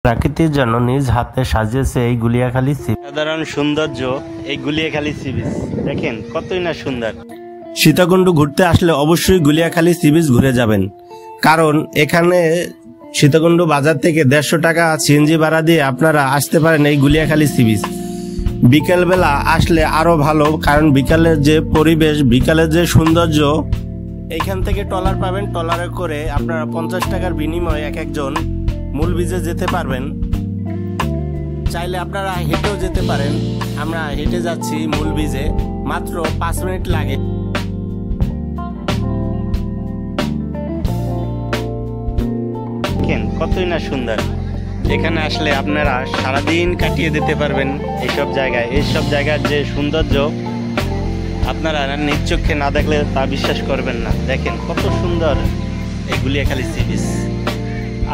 প্রাকৃতির জন্য নিজ হাতে সাজিয়েছে এই গুলিয়াখালী সি বিচ। সাধারণ সৌন্দর্য এই গুলিয়াখালী সি বিচ দেখেন কতই না সুন্দর। সীতাকুণ্ড ঘুরতে আসলে অবশ্যই গুলিয়াখালী সি বিচ ঘুরে যাবেন, কারণ এখানে সীতাকুণ্ড বাজার থেকে 150 টাকা সিএনজি ভাড়া দিয়ে আপনারা আসতে পারেন এই গুলিয়াখালী সি বিচ। বিকেলবেলা আসলে আরো ভালো, কারণ বিকালের যে পরিবেশ, বিকালের যে সৌন্দর্য। এইখান থেকে ট্রলার পাবেন, ট্রলারে করে আপনারা 50 টাকার বিনিময়ে এক একজন মূল বীজে যেতে পারবেন। চাইলে আপনারা হেঁটেও যেতে পারেন। আমরা হেঁটে যাচ্ছি মূল বীজে, মাত্র 5 মিনিট লাগে। দেখেন কতই না সুন্দর। এখানে আসলে আপনারা সারাদিন কাটিয়ে দিতে পারবেন এইসব জায়গায়। এইসব জায়গার যে সৌন্দর্য আপনারা নিজ চোখে না দেখলে তা বিশ্বাস করবেন না। দেখেন কত সুন্দর এই গুলিয়াখালী সি বিচ।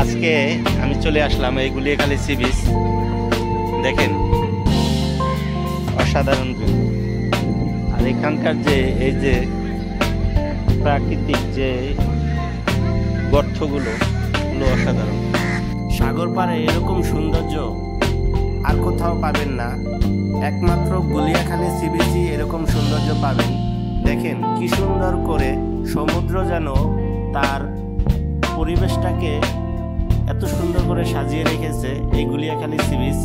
আজকে আমি চলে আসলাম এই গুলিয়াখালী সি বিচ। দেখেন অসাধারণ ভিউ। আর এখানকার যে এই যে প্রাকৃতিক যে গর্তগুলো অসাধারণ। সাগর পাড়ে এরকম সৌন্দর্য আর কোথাও পাবেন না, একমাত্র গুলিয়াখালী সি বিচে এরকম সৌন্দর্য পাবেন। দেখেন কি সুন্দর করে সমুদ্র যেন তার পরিবেশটাকে এত সুন্দর করে সাজিয়ে রেখেছে এই গুলিয়াখালী সি বিচ।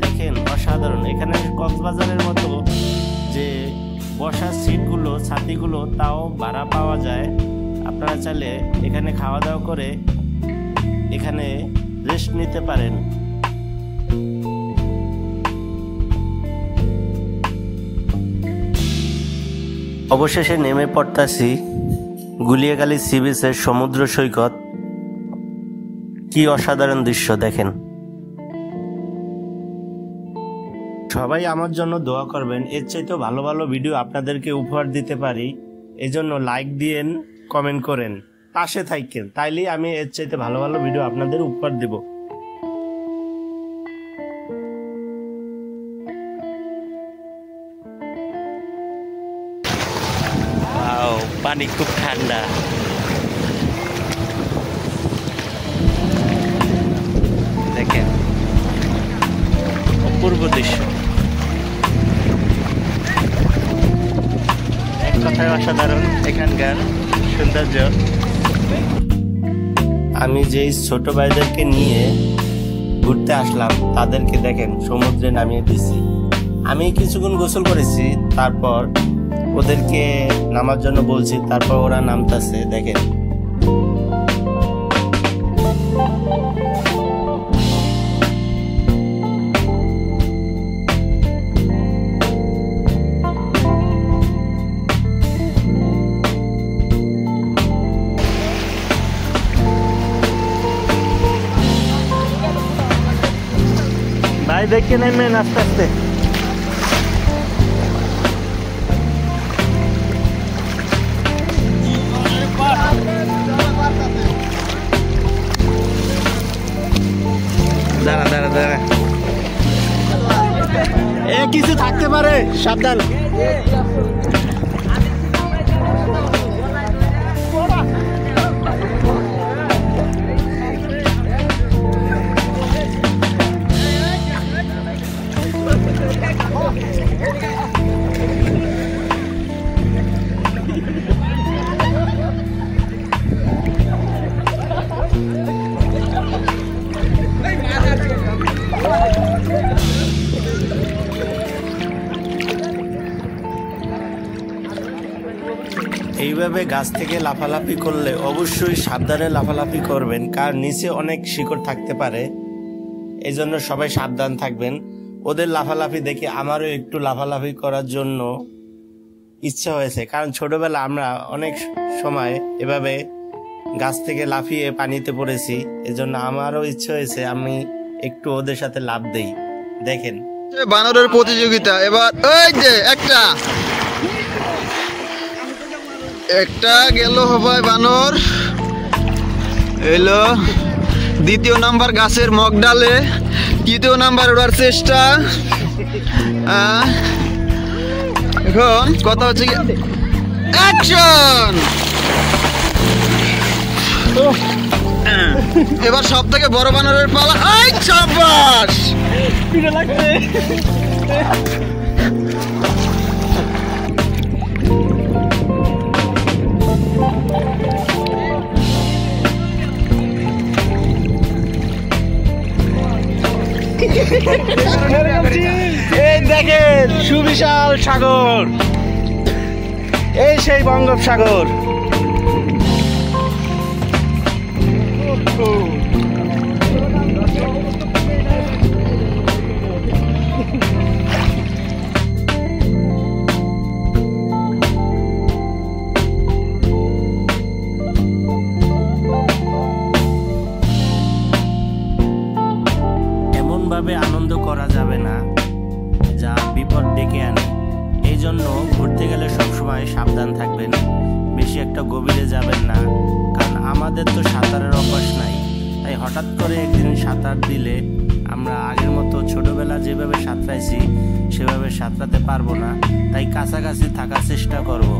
দেখেন অসাধারণ। এখানে কক্সবাজারের মতো যে বসার সিটগুলো, ছাতিগুলো তাও ভাড়া পাওয়া যায়। আপনারা চাইলে এখানে খাওয়া দাওয়া করে এখানে রেস্ট নিতে পারেন। অবশেষে নেমে পড়তাছি গুলিয়াখালী সি বিচের সমুদ্র সৈকত। কি অসাধারণ দৃশ্য দেখেন। সবাই আমার জন্য দোয়া করবেন, এর চাইতে ভালো ভালো ভিডিও আপনাদেরকে উপহার দিতে পারি। এজন্য লাইক দিয়েন, কমেন্ট করেন, পাশে থাকেন, তাইলেই আমি এর চাইতে ভালো ভালো ভিডিও আপনাদের উপহার দেব। পানি খুব ঠান্ডা। দেখেন অপূর্ব দৃশ্য, এক কথায় অসাধারণ এখানকার সৌন্দর্য। আমি যেই ছোট ভাইদেরকে নিয়ে ঘুরতে আসলাম তাদেরকে দেখেন সমুদ্রে নামিয়ে দিছি। আমি কিছুক্ষণ গোসল করেছি, তারপর ওদেরকে নামার জন্য বলছি, তারপর ওরা নামতেছে। দেখেন ভাই দেখে নেমেন আস্তে আস্তে। দাঁড়া দাঁড়া দাঁড়া, কিছু থাকতে পারে, সাবধান। এইভাবে গাছ থেকে লাফালাফি করলে অবশ্যই সাবধানে লাফালাফি করবেন, কারণ নিচে অনেক শিকড় থাকতে পারে। এই জন্য সবাই সাবধান থাকবেন। ওদের লাফালাফি দেখে আমারও একটু লাফালাফি করার জন্য ইচ্ছা হয়েছে, কারণ ছোটবেলা আমরা অনেক সময় এভাবে গাছ থেকে লাফিয়ে পানিতে পড়েছি। এজন্য আমারও ইচ্ছা হয়েছে আমি একটু ওদের সাথে লাফ দেই। দেখেন বানরের প্রতিযোগিতা। এবার ওই যে একটা গেল ভাই বানর, এলো দ্বিতীয় নাম্বার গাছের মগ ডালে, তৃতীয় নাম্বার ওড়ার চেষ্টা। এখন কথা হচ্ছে কি, অ্যাকশন। এবার সব থেকে বড় বানরের পালা। এই চাবাস এই দেখেন সুবিশাল সাগর, এই সেই বঙ্গোপসাগর। এমনভাবে আনন্দ করা যাবে না যা বিপদ ডেকে আনে। এই জন্য ঘুরতে গেলে সবসময় সাবধান থাকবেন, বেশি একটা গভীরে যাবেন না, কারণ আমাদের তো সাঁতারের অভ্যাস নাই। তাই হঠাৎ করে একদিন সাঁতার দিলে আমরা আগের মতো ছোটবেলা যেভাবে সাঁতরাইছি সেভাবে সাঁতরাতে পারবো না। তাই কাছাকাছি থাকার চেষ্টা করব।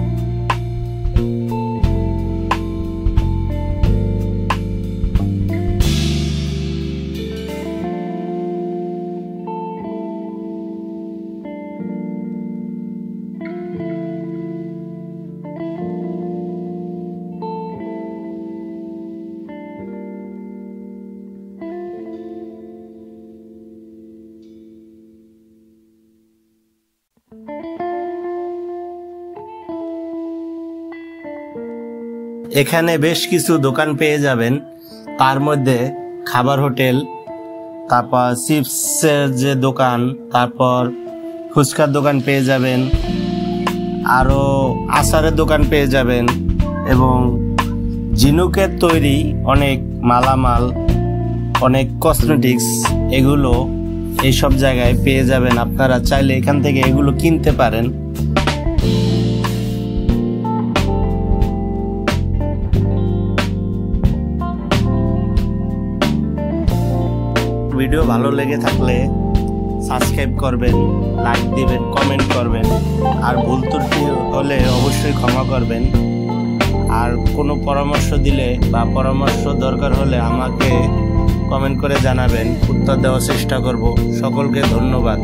এখানে বেশ কিছু দোকান পেয়ে যাবেন, তার মধ্যে খাবার হোটেল, তারপর চিপসের যে দোকান, তারপর ফুচকার দোকান পেয়ে যাবেন, আরও আচারের দোকান পেয়ে যাবেন এবং ঝিনুকের তৈরি অনেক মালামাল, অনেক কসমেটিক্স, এগুলো এইসব জায়গায় পেয়ে যাবেন। আপনারা চাইলে এখান থেকে এগুলো কিনতে পারেন। ভিডিও ভালো লেগে থাকলে সাবস্ক্রাইব করবেন, লাইক দিবেন, কমেন্ট করবেন, আর ভুল ত্রুটি হলে অবশ্যই ক্ষমা করবেন। আর কোনো পরামর্শ দিলে বা পরামর্শ দরকার হলে আমাকে কমেন্ট করে জানাবেন, উত্তর দেওয়ার চেষ্টা করব। সকলকে ধন্যবাদ।